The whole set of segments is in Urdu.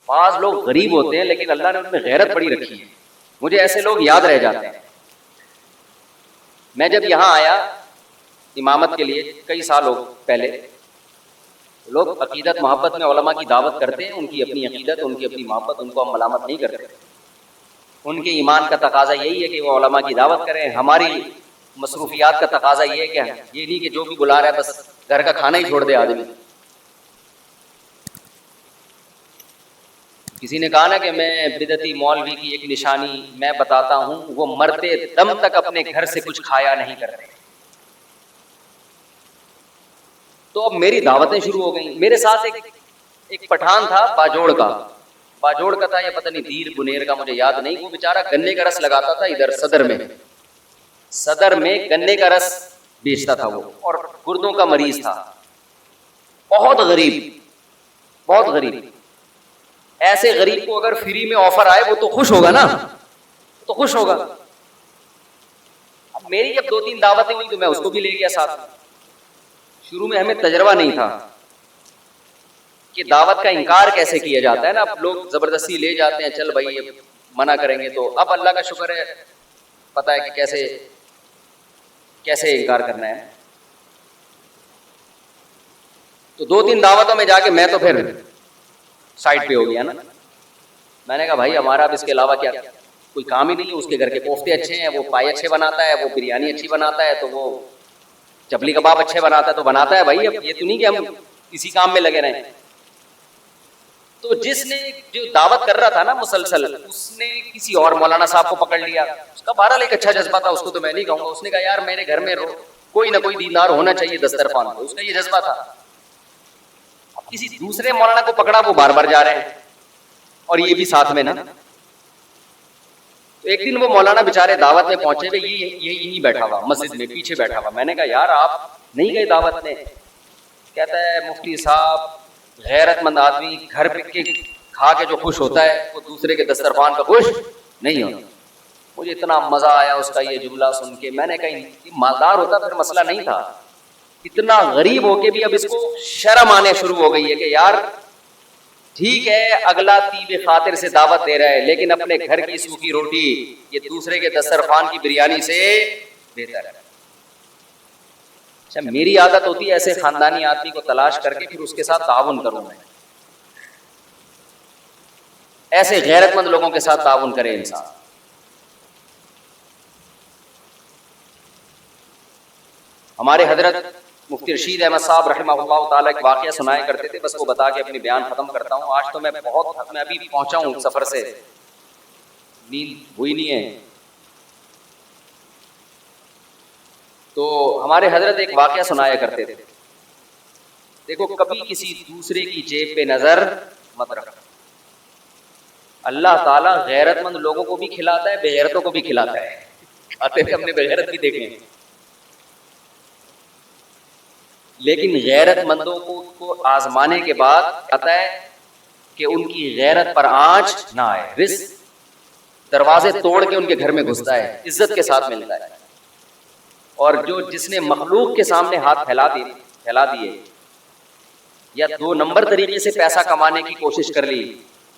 بعض لوگ غریب ہوتے ہیں لیکن اللہ نے ان میں غیرت بڑی رکھی ہے. مجھے ایسے لوگ یاد رہ جاتے ہیں. میں جب یہاں آیا امامت کے لیے کئی سال پہلے، لوگ عقیدت محبت میں علماء کی دعوت کرتے ہیں، ان کی اپنی عقیدت، ان کی اپنی محبت، ان کو ہم ملامت نہیں کرتے. ان کے ایمان کا تقاضا یہی ہے کہ وہ علماء کی دعوت کریں. ہماری مصروفیات کا تقاضا یہ ہے کہ یہ نہیں کہ جو بھی بلا رہا ہے بس گھر کا کھانا ہی چھوڑ دے آدمی. کسی نے کہا نا کہ میں بدعتی مولوی کی ایک نشانی میں بتاتا ہوں، وہ مرتے دم تک اپنے گھر سے کچھ کھایا نہیں کرتے. تو اب میری دعوتیں شروع ہو گئیں. میرے ساتھ ایک پٹھان تھا باجوڑ کا تھا، یا پتہ نہیں دیر بنیر کا، مجھے یاد نہیں. وہ بیچارہ گنے کا رس لگاتا تھا ادھر صدر میں گنے کا رس بیچتا تھا وہ، اور گردوں کا مریض تھا. بہت غریب. ایسے غریب کو اگر فری میں آفر آئے وہ تو خوش ہوگا نا، اب میری جب 2-3 دعوتیں ہوئی تو میں اس کو بھی لے گیا ساتھ. شروع میں ہمیں تجربہ نہیں تھا کہ دعوت کا انکار کیسے کیا جاتا ہے نا. اب لوگ زبردستی لے جاتے ہیں، چل بھائی اب منع کریں گے. تو اب اللہ کا شکر ہے پتہ ہے کہ کیسے انکار کرنا ہے. تو 2-3 دعوتوں میں جا کے میں تو پھر سائڈ پہ ہو گیا نا. میں نے کہا بھائی ہمارا اب اس کے علاوہ کیا کوئی کام ہی نہیں ہے. اس کے گھر کے کوفتے اچھے ہیں، وہ پائے اچھے بناتا ہے، وہ بریانی اچھی بناتا ہے، تو وہ چپلی کباب اچھے بناتا ہے تو بناتا ہے بھائی. اب یہ تو نہیں کہ ہم اسی کام میں لگے رہیں. تو جس نے جو دعوت کر رہا تھا نا مسلسل، اس نے کسی اور مولانا صاحب کو پکڑ لیا. اس کا بہرحال ایک اچھا جذبہ تھا، اس کو تو میں نہیں کہوں گا. اس نے کہا یار میرے گھر میں کوئی نہ کوئی دیندار ہونا چاہیے دسترخوان پہ. اس کا یہ جذبہ تھا. اب کسی دوسرے مولانا کو پکڑا، وہ بار بار جا رہے ہیں اور یہ بھی ساتھ میں نا. تو ایک دن وہ مولانا بےچارے دعوت میں پہنچے ہوئے، یہی بیٹھا ہوا مسجد میں پیچھے بیٹھا ہوا. میں نے کہا یار آپ نہیں گئے دعوت میں؟ کہتا ہے مفتی صاحب غیرت مند آدمی گھر پہ کے کھا کے جو خوش ہوتا ہے وہ دوسرے کے دسترخوان کا خوش نہیں ہوتا. مجھے اتنا مزہ آیا اس کا یہ جملہ سن کے. میں نے کہا مالدار ہوتا پھر مسئلہ نہیں تھا، اتنا غریب ہو کے بھی اب اس کو شرم آنے شروع ہو گئی ہے کہ یار ٹھیک ہے اگلا طیب خاطر سے دعوت دے رہا ہے، لیکن اپنے گھر کی سوکھی روٹی یہ دوسرے کے دسترخوان کی بریانی سے بہتر ہے. اچھا میری عادت ہوتی ہے ایسے خاندانی آدمی کو تلاش کر کے پھر اس کے ساتھ تعاون کروں. میں ایسے غیرت مند لوگوں کے ساتھ تعاون کرے انسان. ہمارے حضرت مفتی رشید احمد صاحب رحمہ اللہ تعالیٰ ایک واقعہ سنایا کرتے تھے، بس وہ بتا کے اپنی بیان ختم کرتا ہوں. آج تو میں ابھی پہنچا ہوں سفر سے، نیند ہوئی نہیں ہے. تو ہمارے حضرت ایک واقعہ سنایا کرتے تھے. دیکھو کبھی کسی دوسرے کی جیب پہ نظر مت رکھ. اللہ تعالیٰ غیرت مند لوگوں کو بھی کھلاتا ہے، بے غیرتوں کو بھی کھلاتا ہے. آتے ہوئے ہم نے بے غیرت بھی دیکھے ہیں، لیکن غیرت مندوں کو آزمانے کے بعد آتا ہے کہ ان کی غیرت پر آنچ نہ آئے. رزق دروازے توڑ کے ان کے گھر میں گھستا ہے، عزت کے ساتھ ملتا ہے. اور جس نے مخلوق کے سامنے ہاتھ پھیلا دیے یا 2 نمبر طریقے سے پیسہ کمانے کی کوشش کر لی،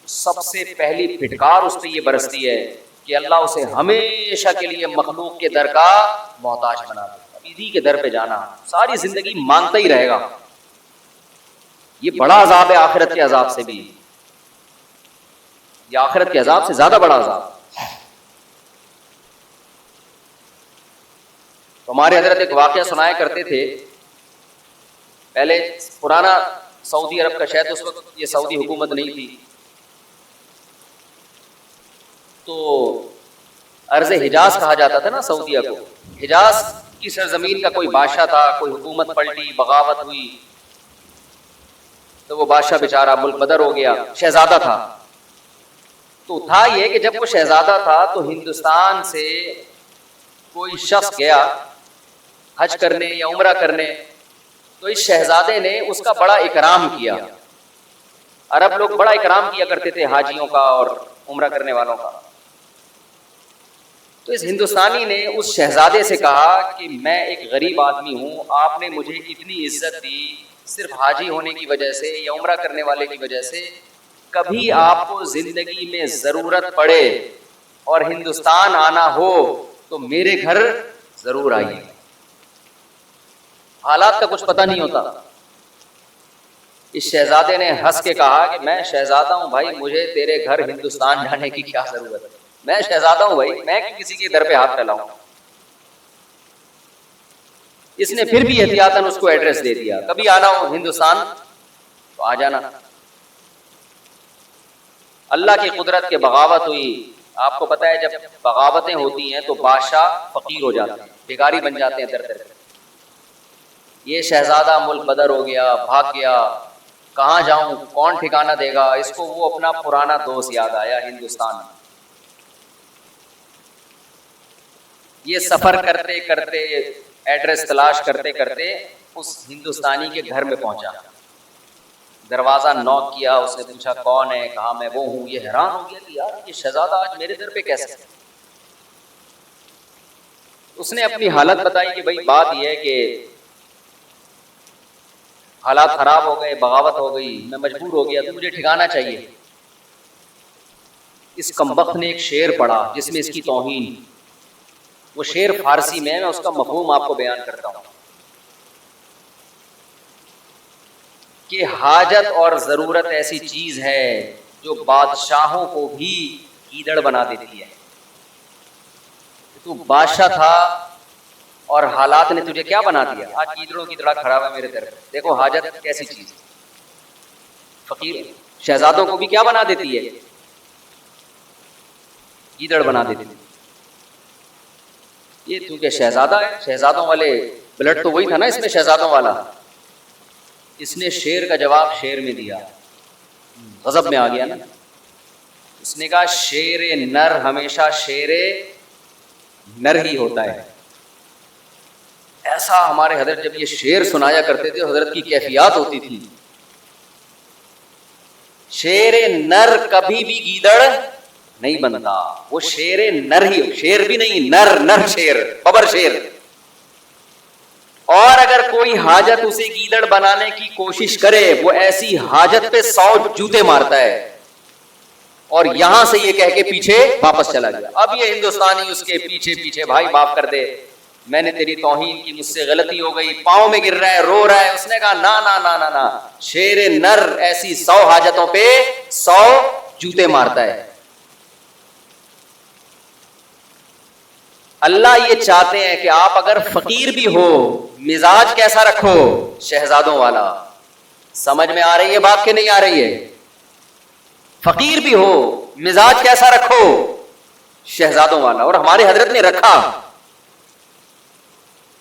سب سے پہلی پھٹکار اس پہ یہ برستی ہے کہ اللہ اسے ہمیشہ کے لیے مخلوق کے در کا محتاج بنا دے. اسی کے در پہ جانا، ساری زندگی مانگتا ہی رہے گا. یہ بڑا عذاب ہے آخرت کے عذاب سے بھی، یہ آخرت کے عذاب سے زیادہ بڑا عذاب. ہمارے حضرت ایک واقعہ سنایا کرتے تھے. پہلے پرانا سعودی عرب کا شہر، اس وقت یہ سعودی حکومت نہیں تھی، تو ارض حجاز کہا جاتا تھا نا سعودیہ کو. حجاز کی سرزمین کا کوئی بادشاہ تھا، کوئی حکومت پلٹی، بغاوت ہوئی، تو وہ بادشاہ بیچارہ ملک بدر ہو گیا. شہزادہ تھا. تو تھا یہ کہ جب وہ شہزادہ تھا تو ہندوستان سے کوئی شخص گیا حج کرنے یا عمرہ کرنے، تو اس شہزادے نے اس کا بڑا اکرام کیا. عرب لوگ بڑا اکرام کیا کرتے تھے حاجیوں کا اور عمرہ کرنے والوں کا. تو اس ہندوستانی نے اس شہزادے سے کہا کہ میں ایک غریب آدمی ہوں، آپ نے مجھے اتنی عزت دی صرف حاجی ہونے کی وجہ سے یا عمرہ کرنے والے کی وجہ سے، کبھی آپ کو زندگی میں ضرورت پڑے اور ہندوستان آنا ہو تو میرے گھر ضرور آئیے. حالات کا کچھ پتہ نہیں ہوتا. اس شہزادے نے ہنس کے کہا کہ میں شہزادہ ہوں بھائی, مجھے تیرے گھر ہندوستان جانے کی کیا ضرورت ہے, میں شہزادہ ہوں بھائی, میں کسی کے در پہ ہاتھ پھیلاؤں. اس نے پھر بھی احتیاطاً اس کو ایڈریس دے دیا, کبھی آنا ہو ہندوستان تو آ جانا. اللہ کی قدرت کے بغاوت ہوئی. آپ کو پتہ ہے جب بغاوتیں ہوتی ہیں تو بادشاہ فقیر ہو جاتے ہیں, بھکاری بن جاتے ہیں در در. یہ شہزادہ ملک بدر ہو گیا, بھاگ گیا, کہاں جاؤں, کون ٹھکانہ دے گا. اس کو وہ اپنا پرانا دوست یاد آیا ہندوستان میں. یہ سفر کرتے کرتے, ایڈریس تلاش کرتے کرتے اس ہندوستانی کے گھر میں پہنچا. دروازہ نوک کیا, اس نے پوچھا کون ہے, کہا میں وہ ہوں. یہ حیران ہو گیا کہ یار یہ شہزادہ آج میرے در پہ کیسے. اس نے اپنی حالت بتائی کہ بھائی بات یہ ہے کہ حالات خراب ہو گئے, بغاوت ہو گئی, میں مجبور ہو گیا, تو مجھے ٹھکانا چاہیے. اس کمبخت نے ایک شعر پڑھا جس میں اس کی توہین. وہ شعر فارسی میں اس کا مفہوم آپ کو بیان کرتا ہوں کہ حاجت اور ضرورت ایسی چیز ہے جو بادشاہوں کو بھی گیدڑ بنا دیتی ہے. تو بادشاہ تھا اور حالات نے تجھے کیا بنا دیا, آج گیدڑوں کی طرح کھڑا ہوا میرے در پہ. دیکھو حاجت کیسی چیز. فقیر شہزادوں کو بھی کیا بنا دیتی ہے, گیدڑ بنا دیتی ہے. یہ کیونکہ شہزادہ ہے, شہزادوں والے بلڈ تو وہی تھا نا اس میں, شہزادوں والا. اس نے شیر کا جواب شیر میں دیا, غضب میں آ گیا نا. اس نے کہا شیر نر ہمیشہ شیر نر ہی ہوتا ہے. ایسا ہمارے حضرت جب یہ شعر سنایا کرتے تھے, حضرت کی کیفیات ہوتی تھی. شیر نر کبھی بھی گیدڑ نہیں بنتا, وہ شیر نر ہی, شیر بھی نہیں, نر نر شیر, ببر شیر. اور اگر کوئی حاجت اسے گیدڑ بنانے کی کوشش کرے, وہ ایسی حاجت پہ 100 جوتے مارتا ہے. اور یہاں سے یہ کہہ کے پیچھے واپس چلا گیا. اب یہ ہندوستانی اس کے پیچھے پیچھے, بھائی معاف کر دے, میں نے تیری توہین کی, مجھ سے غلطی ہو گئی, پاؤں میں گر رہا ہے, رو رہا ہے. اس نے کہا نا نا نا نا نا, شیر نر ایسی 100 حاجتوں پہ 100 جوتے مارتا ہے. اللہ یہ چاہتے ہیں کہ آپ اگر فقیر بھی ہو, مزاج کیسا رکھو, شہزادوں والا. سمجھ میں آ رہی ہے بات کہ نہیں آ رہی ہے؟ فقیر بھی ہو, مزاج کیسا رکھو, شہزادوں والا. اور ہمارے حضرت نے رکھا.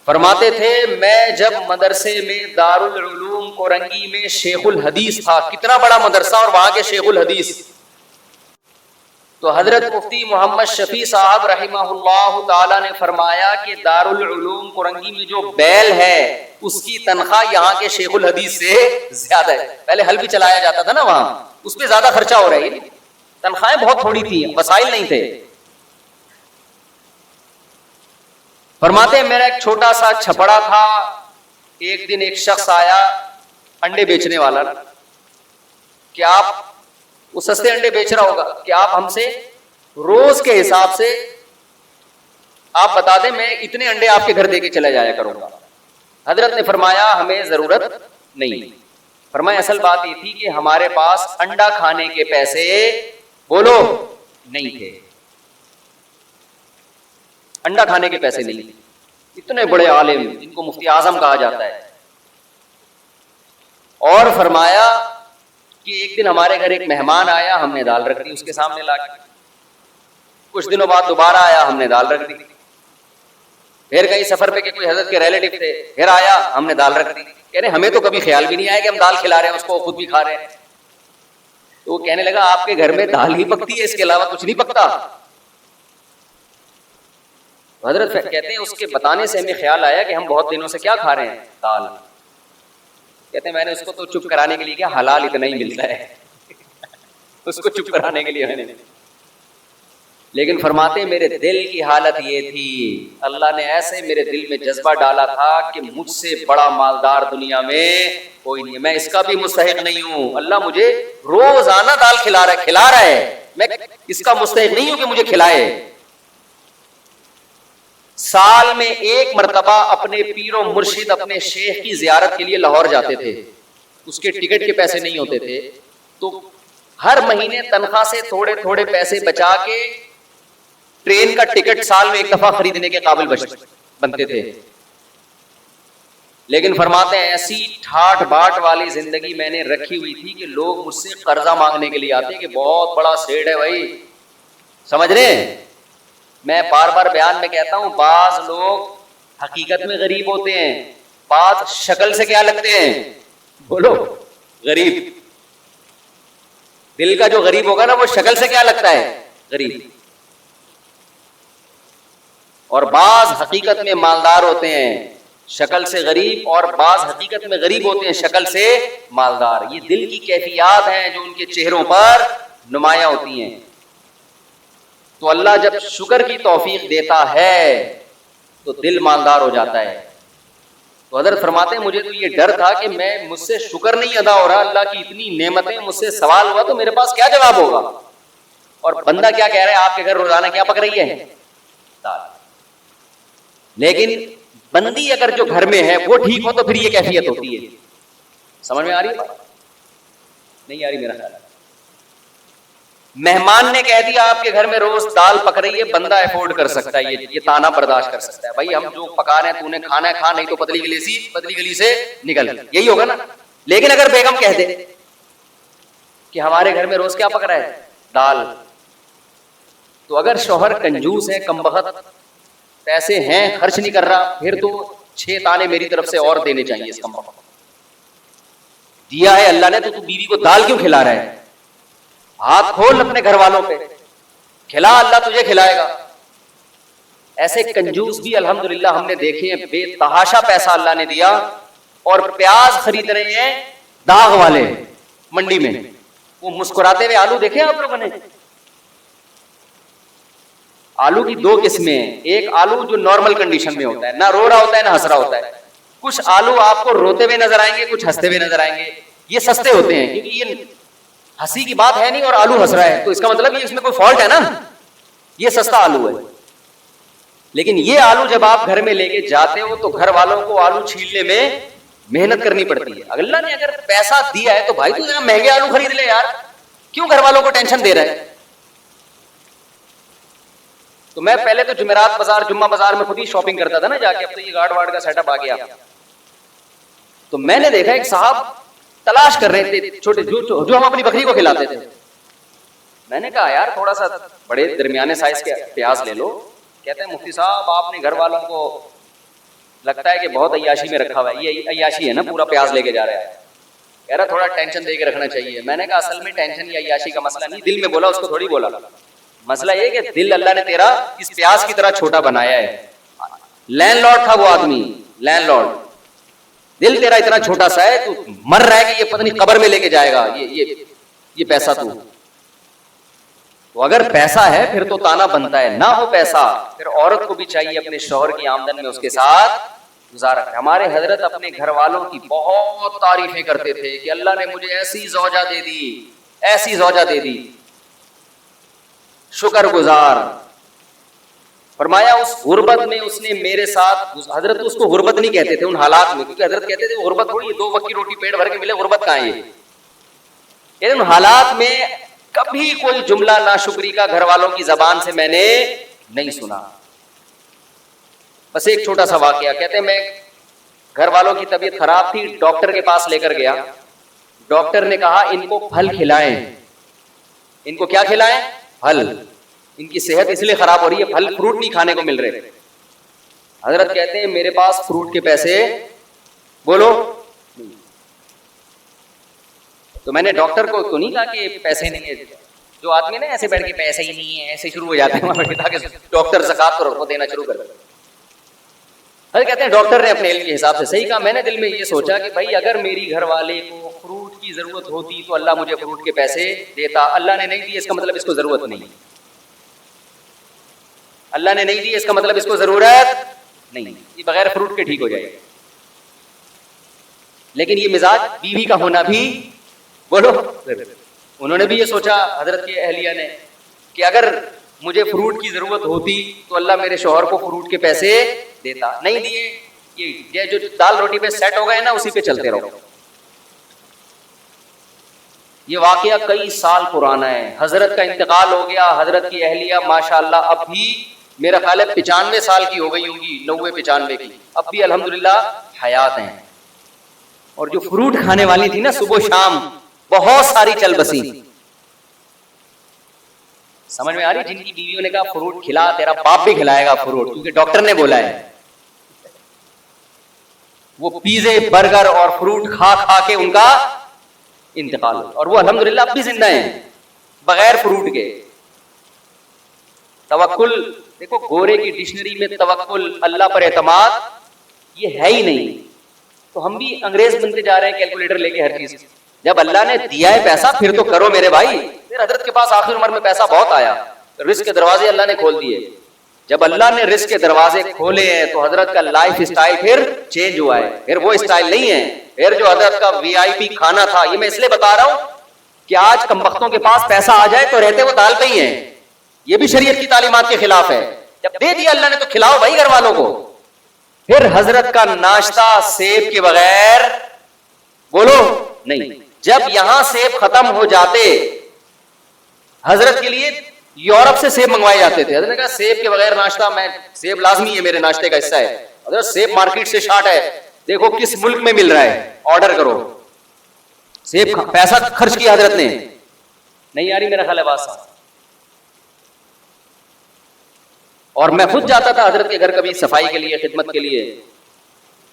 فرماتے تھے میں جب مدرسے میں دارالعلوم کورنگی میں شیخ الحدیث تھا, کتنا بڑا مدرسہ اور وہاں کے شیخ الحدیث, تو حضرت مفتی محمد شفیع صاحب رحمہ اللہ تعالی نے فرمایا کہ دارالعلوم کورنگی میں جو بیل ہے اس کی تنخواہ یہاں کے شیخ الحدیث سے زیادہ ہے. پہلے حل بھی چلایا جاتا تھا نا وہاں, اس پہ زیادہ خرچہ ہو رہا ہے. تنخواہیں بہت تھوڑی تھی, وسائل نہیں تھے. فرماتے ہیں میرا ایک چھوٹا سا چھپڑا تھا. ایک دن ایک شخص آیا, انڈے بیچنے والا, کہ آپ, وہ سستے انڈے بیچ رہا ہوگا, کہ آپ ہم سے روز کے حساب سے آپ بتا دیں, میں اتنے انڈے آپ کے گھر دے کے چلا جایا کروں گا. حضرت نے فرمایا ہمیں ضرورت نہیں. فرمایا اصل بات یہ تھی کہ ہمارے پاس انڈا کھانے کے پیسے بولو نہیں تھے, انڈا کھانے کے پیسے نہیں تھے. اتنے بڑے عالم جن کو مفتی اعظم کہا جاتا ہے. اور فرمایا کہ ایک دن ہمارے گھر ایک مہمان آیا, ہم نے دال رکھ دی اس کے سامنے لا کے. کچھ دنوں بعد دوبارہ آیا, ہم نے دال رکھ دی. پھر کہیں سفر پہ کہ کوئی حضرت کے ریلیٹو تھے, پھر آیا, ہم نے دال رکھ دی. کہہ رہے ہمیں تو کبھی خیال بھی نہیں آیا کہ ہم دال کھلا رہے ہیں اس کو, خود بھی کھا رہے ہیں. تو وہ کہنے لگا آپ کے گھر میں دال ہی پکتی ہے, اس کے علاوہ کچھ نہیں پکتا. حضرت کہتے ہیں اس کے بتانے سے ہمیں خیال آیا کہ ہم بہت دنوں سے کیا کھا رہے ہیں, دال. کہتے ہیں میں نے اس کو تو چپ کرانے کے لیے کیا, حلال اتنا ہی ملتا ہے, اس کو چپ کرانے کے لیے میں نے. لیکن فرماتے ہیں میرے دل کی حالت یہ تھی, اللہ نے ایسے میرے دل میں جذبہ ڈالا تھا کہ مجھ سے بڑا مالدار دنیا میں کوئی نہیں ہے, میں اس کا بھی مستحق نہیں ہوں. اللہ مجھے روزانہ دال کھلا رہا ہے, میں اس کا مستحق نہیں ہوں کہ مجھے کھلائے. سال میں ایک مرتبہ اپنے پیر و مرشد اپنے شیخ کی زیارت کے لیے لاہور جاتے تھے, اس کے ٹکٹ کے پیسے نہیں ہوتے تھے, تو ہر مہینے تنخواہ سے تھوڑے تھوڑے پیسے بچا کے ٹرین کا ٹکٹ سال میں ایک دفعہ خریدنے کے قابل بنتے تھے. لیکن فرماتے ہیں ایسی ٹھاٹ باٹ والی زندگی میں نے رکھی ہوئی تھی کہ لوگ مجھ سے قرضہ مانگنے کے لیے آتے کہ بہت بڑا سیٹ ہے بھائی, سمجھ رہے ہیں. میں بار بار بیان میں کہتا ہوں, بعض لوگ حقیقت میں غریب ہوتے ہیں, بعض شکل سے کیا لگتے ہیں, بولو غریب. دل کا جو غریب ہوگا نا وہ شکل سے کیا لگتا ہے, غریب. اور بعض حقیقت میں مالدار ہوتے ہیں, شکل سے غریب, اور بعض حقیقت میں غریب ہوتے ہیں, شکل سے مالدار. یہ دل کی کیفیات ہیں جو ان کے چہروں پر نمایاں ہوتی ہیں. تو اللہ جب شکر کی توفیق دیتا ہے تو دل مالدار ہو جاتا ہے. تو حضرت فرماتے ہیں مجھے تو یہ ڈر تھا کہ میں مجھ سے شکر نہیں ادا ہو رہا, اللہ کی اتنی نعمتیں مجھ سے سوال ہوا تو میرے پاس کیا جواب ہوگا. اور بندہ کیا کہہ رہا ہے, آپ کے گھر روزانہ کیا پک رہی ہے, دال. لیکن بندی اگر جو گھر میں ہے وہ ٹھیک ہو تو پھر یہ کیفیت ہوتی ہے. سمجھ میں آ رہی ہے بات؟ نہیں آ رہی میرا خیال ہے. مہمان نے کہہ دیا آپ کے گھر میں روز دال پک رہی ہے, بندہ افورڈ کر سکتا ہے, یہ تانا برداشت کر سکتا ہے, بھائی ہم جو پکا رہے ہیں تو نے کھانا ہے کھا, نہیں تو پتلی گلی سے نکل, یہی ہوگا نا. لیکن اگر بیگم کہہ دے کہ ہمارے گھر میں روز کیا پک رہا ہے, دال, تو اگر شوہر کنجوس ہے, کم بخت پیسے ہیں, خرچ نہیں کر رہا, پھر تو 6 تانے میری طرف سے اور دینے چاہیے. اس کم بخت دیا ہے اللہ نے تو بیوی کو دال کیوں کھلا رہا ہے, ہاتھ کھول اپنے گھر والوں پہ, کھلا, اللہ تجھے کھلائے گا. ایسے کنجوس بھی الحمدللہ ہم نے دیکھے ہیں, بے تحاشا پیسہ اللہ نے دیا, اور پیاز خرید رہے ہیں داغ والے منڈی میں, وہ مسکراتے ہوئے آلو دیکھے آپ لوگوں نے. آلو کی 2 قسمیں ہیں, ایک آلو جو نارمل کنڈیشن میں ہوتا ہے, نہ رو رہا ہوتا ہے نہ ہنس رہا ہوتا ہے. کچھ آلو آپ کو روتے ہوئے نظر آئیں گے, کچھ ہنستے ہوئے نظر آئیں گے. یہ سستے ہوتے ہیں کیونکہ یہ ہنسی کی بات ہے نہیں اور آلو ہنس رہا ہے, تو اس کا مطلب یہ اس میں کوئی فالٹ ہے نا, یہ سستا آلو ہے. لیکن یہ آلو جب آپ گھر میں لے کے جاتے ہو تو گھر والوں کو آلو چھیلنے میں محنت کرنی پڑتی ہے. اللہ نے اگر پیسہ دیا ہے تو بھائی تو ذرا مہنگے آلو خرید لے یار, کیوں گھر والوں کو ٹینشن دے رہا ہے. تو میں پہلے تو جمعرات بازار, جمعہ بازار میں خود ہی شاپنگ کرتا تھا نا جا کے, اب تو یہ گارڈ وارڈ کا سیٹ اپ آ گیا. تو میں نے دیکھا ایک صاحب تلاش کر رہے تھے چھوٹے جو ہم اپنی بکری کو کھلاتے تھے. میں نے کہا یار تھوڑا سا بڑے درمیانے سائز کے پیاز لے لو. کہتے ہیں مفتی صاحب آپ نے گھر والوں کو لگتا ہے کہ بہت عیاشی میں رکھا ہوا ہے, یہ عیاشی ہے نا, پورا پیاز لے کے جا رہا ہے. کہہ رہا تھوڑا ٹینشن دے کے رکھنا چاہیے. میں نے کہا اصل میں ٹینشن یا عیاشی کا مسئلہ نہیں, دل میں بولا, اس کو تھوڑی بولا. مسئلہ یہ کہ دل اللہ نے تیرا اس پیاز کی طرح چھوٹا بنایا ہے. لینڈ لارڈ تھا وہ آدمی, لینڈ لارڈ, دل تیرا اتنا چھوٹا سا ہے, تو مر رہا ہے کہ یہ پتہ نہیں قبر میں لے کے جائے گا یہ پیسہ. تو اگر پیسہ ہے پھر تو تانا بنتا ہے, نہ ہو پیسہ پھر عورت کو بھی چاہیے اپنے شوہر کی آمدن میں اس کے ساتھ گزارا کرے. ہمارے حضرت اپنے گھر والوں کی بہت تعریفیں کرتے تھے کہ اللہ نے مجھے ایسی زوجہ دے دی, ایسی زوجہ دے دی, شکر گزار. فرمایا اس غربت میں اس نے میرے ساتھ, حضرت اس کو غربت نہیں کہتے تھے ان حالات میں, کیونکہ حضرت کہتے تھے غربت تھوڑی 2 وقت کی روٹی پیٹ بھر کے ملے, غربت کہاں ہے. ان حالات میں کبھی کوئی جملہ ناشکری کا گھر والوں کی زبان سے میں نے نہیں سنا. بس ایک چھوٹا سا واقعہ, کہتے ہیں میں گھر والوں کی طبیعت خراب تھی, ڈاکٹر کے پاس لے کر گیا. ڈاکٹر نے کہا ان کو پھل کھلائیں. ان کو کیا کھلائیں؟ پھل. ان کی صحت اس لیے خراب ہو رہی ہے, پھل فروٹ نہیں کھانے کو مل رہے. حضرت کہتے ہیں میرے پاس فروٹ کے پیسے بولو. تو میں نے ڈاکٹر کو تو نہیں کہا کہ پیسے نہیں ہے, جو آدمی نا ایسے بیٹھ کے پیسے ہی نہیں ہے ایسے شروع ہو جاتے ہیں تاکہ ڈاکٹر زکات کو دینا شروع کر دے. حضرت کہتے ہیں ڈاکٹر نے اپنے علم کے حساب سے صحیح کہا. میں نے دل میں یہ سوچا کہ بھائی اگر میری گھر والے کو فروٹ کی ضرورت ہوتی تو اللہ مجھے فروٹ کے پیسے دیتا. اللہ نے نہیں دیے اس کا مطلب اس کو ضرورت نہیں, اللہ نے نہیں دی اس کا مطلب اس کو ضرورت نہیں, یہ بغیر فروٹ کے ٹھیک ہو جائے گا. لیکن یہ مزاج بیوی کا ہونا بھی بولو. انہوں نے بھی یہ سوچا حضرت کی اہلیہ نے کہ اگر مجھے فروٹ کی ضرورت ہوتی تو اللہ میرے شوہر کو فروٹ کے پیسے دیتا, نہیں دیے. یہ جو دال روٹی پہ سیٹ ہو گئے نا اسی پہ چلتے رہو. یہ واقعہ کئی سال پرانا ہے. حضرت کا انتقال ہو گیا, حضرت کی اہلیہ ماشاءاللہ اب بھی میرا خیال ہے 95 سال کی ہو گئی ہوں گی, 90-95 کی, اب بھی الحمدللہ حیات ہیں. اور جو فروٹ کھانے والی تھی نا صبح شام بہت ساری چل بسی. سمجھ میں آ رہی, جن کی بیویوں نے کہا فروٹ کھلا, تیرا باپ بھی کھلائے گا فروٹ کیونکہ ڈاکٹر نے بولا ہے, وہ پیزے برگر اور فروٹ کھا کھا کے ان کا انتقال ہو, اور وہ الحمدللہ اب بھی زندہ ہیں بغیر فروٹ کے. توکل دیکھو, گورے کی ڈکشنری میں توکل اللہ پر اعتماد یہ ہے ہی نہیں. تو ہم بھی انگریز بنتے جا رہے ہیں کیلکولیٹر لے کے ہر چیز. جب اللہ نے دیا ہے پیسہ پھر تو کرو میرے بھائی. پھر حضرت کے پاس آخر عمر میں پیسہ بہت آیا, رزق کے دروازے اللہ نے کھول دیے. جب اللہ نے رزق کے دروازے کھولے ہیں تو حضرت کا لائف اسٹائل پھر چینج ہوا ہے. پھر وہ اسٹائل نہیں ہے, پھر جو حضرت کا وی آئی پی کھانا تھا. یہ میں اس لیے بتا رہا ہوں کہ آج کمبختوں کے پاس پیسہ آ جائے تو رہتے وہ دال پہ ہی ہیں. یہ بھی شریعت کی تعلیمات کے خلاف ہے. جب دے دیا اللہ نے تو کھلاؤ بھائی گھر والوں کو. پھر حضرت کا ناشتہ سیب کے بغیر بولو نہیں. جب یہاں سیب ختم ہو جاتے, حضرت کے لیے یورپ سے سیب منگوائے جاتے تھے. حضرت نے کہا سیب کے بغیر ناشتہ, میں سیب لازمی ہے میرے ناشتے کا حصہ ہے. حضرت سیب مارکیٹ سے شارٹ ہے, دیکھو کس ملک میں مل رہا ہے, آرڈر کرو. سیب پیسہ خرچ کیا حضرت نے. نہیں آ رہی میرا خیال ہے بات صاحب. اور میں خود جاتا تھا حضرت کے گھر کبھی صفائی کے لیے, خدمت کے لیے,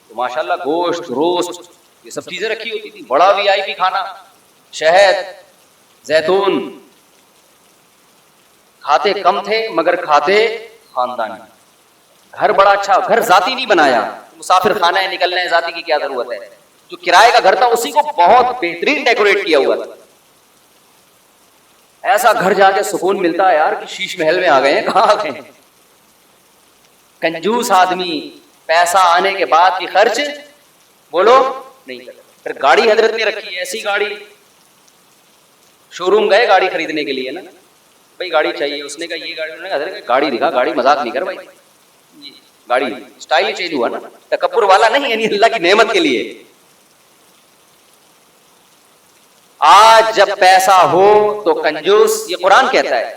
تو ماشاءاللہ گوشت روسٹ یہ سب چیزیں رکھی ہوتی تھی. بڑا وی آئی پی کھانا, شہد زیتون. کھاتے کم تھے مگر کھاتے خاندانی. گھر بڑا اچھا, گھر ذاتی نہیں بنایا, مسافر خانہ ہے, نکلنا ہے, ذاتی کی کیا ضرورت ہے. جو کرائے کا گھر تھا اسی کو بہت بہترین ڈیکوریٹ کیا ہوا تھا. ایسا گھر جا کے سکون ملتا ہے یار کہ شیش محل میں آ گئے ہیں. کہاں آ گئے ہیں. کنجوس آدمی پیسہ آنے کے بعد بھی خرچ بولو نہیں کرتا. پھر گاڑی حضرت نے رکھی ہے, ایسی گاڑی, شو روم گئے گاڑی خریدنے کے لیے نا, بھائی گاڑی چاہیے. اس نے کہا یہ گاڑی, انہوں نے حضرت گاڑی دکھا, گاڑی مذاق نہیں کر بھائی, گاڑی اسٹائل چینج ہوا نا, تکبر والا نہیں, یعنی اللہ کی نعمت کے لیے. آج جب پیسہ ہو تو کنجوس, یہ قرآن کہتا ہے,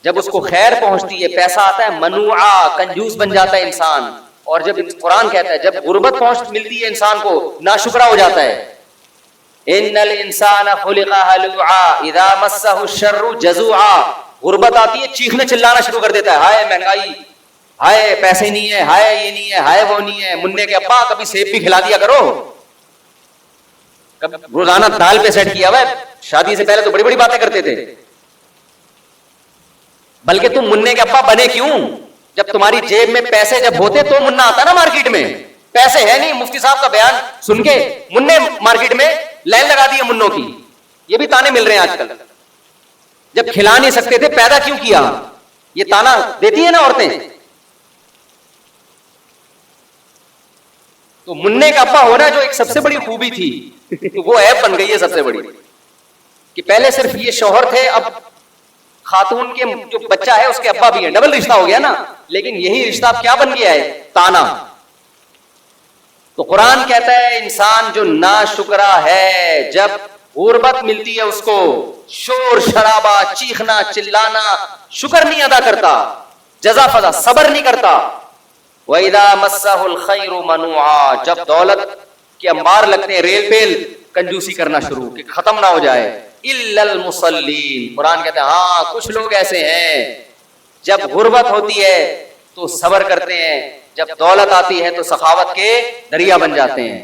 جب اس کو خیر پہنچتی ہے پیسہ آتا ہے منوعا, کنجوس بن جاتا ہے انسان. اور جب قرآن کہتا ہے جب غربت ملتی ہے انسان کو ناشکرا ہو جاتا ہے. ان الانسان خلق ہلوعا اذا مسہ الشر جزوعا. غربت آتی ہے چیخنے چلانا شروع کر دیتا ہے, ہائے مہنگائی, ہائے پیسے نہیں ہے, ہائے یہ نہیں ہے, ہائے وہ نہیں ہے. منع کے ابا کبھی سیب بھی کھلا دیا کرو, کبھی روزانہ دال پہ سیٹ کیا ہوا ہے. شادی سے پہلے تو بڑی بڑی باتیں کرتے تھے, بلکہ تم منع کے ابا بنے کیوں؟ جب تمہاری جیب میں پیسے جب ہوتے تو منا آتا نا مارکیٹ میں. پیسے ہے نہیں, مفتی صاحب کا بیان سن کے منع مارکیٹ میں لائن لگا دی ہے منوں کی. یہ بھی تانے مل رہے ہیں آج کل. جب کھلا نہیں سکتے تھے پیدا کیوں کیا, یہ تانا دیتی ہیں نا عورتیں. تو منع کا ابا ہونا جو ایک سب سے بڑی خوبی تھی وہ عیب بن گئی ہے سب سے بڑی, کہ پہلے صرف یہ شوہر تھے, اب خاتون کے جو بچہ ہے اس کے ابا بھی ہیں, ڈبل رشتہ ہو گیا نا. لیکن یہی رشتہ اب کیا بن گیا ہے, تانا. تو قرآن کہتا ہے انسان جو ناشکرا ہے, جب غربت ملتی ہے اس کو شور شرابہ, چیخنا چلانا, شکر نہیں ادا کرتا, جزا فضا صبر نہیں کرتا. وَإِذَا مَسَّهُ الْخَيْرُ مَنُوعًا. جب دولت کے انبار لگتے ہیں ریل پیل, کنجوسی کرنا شروع کہ ختم نہ ہو جائے. إِلَّا الْمُصَلِّينَ. قرآن کہتے ہیں ہاں کچھ لوگ ایسے ہیں جب غربت ہوتی ہے تو صبر کرتے ہیں, جب دولت آتی ہے تو سخاوت کے دریا بن جاتے ہیں.